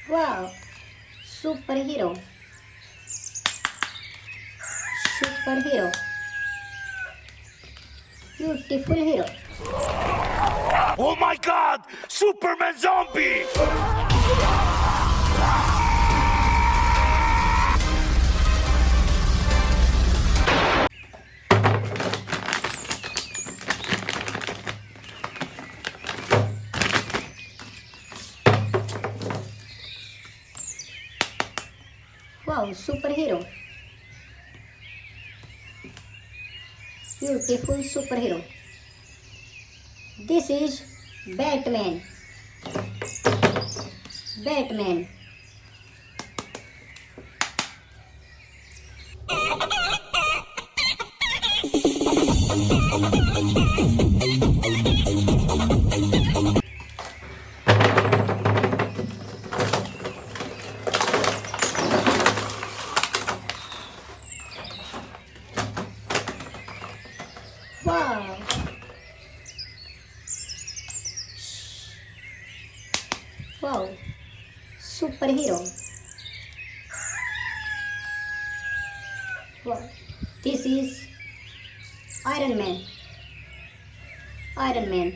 Wow, superhero. Superhero. Beautiful hero. Oh my god! Superman zombie! Wow, superhero. Beautiful superhero. This is Batman. Batman. Wow. Wow. Superhero. Wow. This is Iron Man. Iron Man.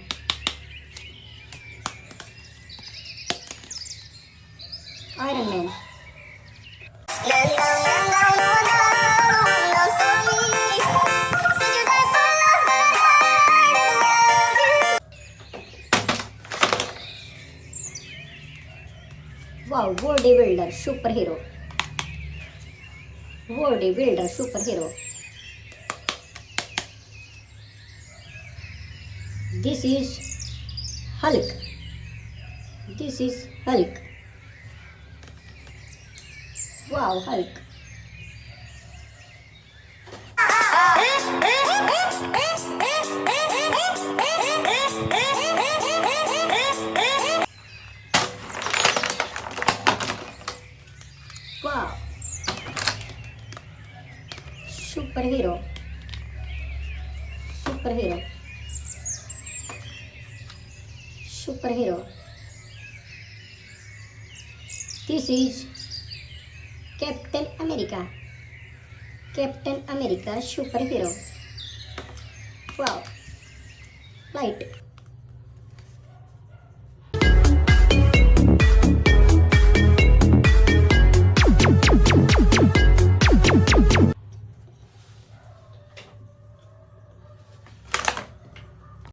Iron Man. Wow, bodybuilder, superhero. Bodybuilder, superhero. This is Hulk. This is Hulk. Wow, Hulk. Wow. Superhero. Superhero. Superhero. This is Captain America. Captain America superhero. Wow. Light.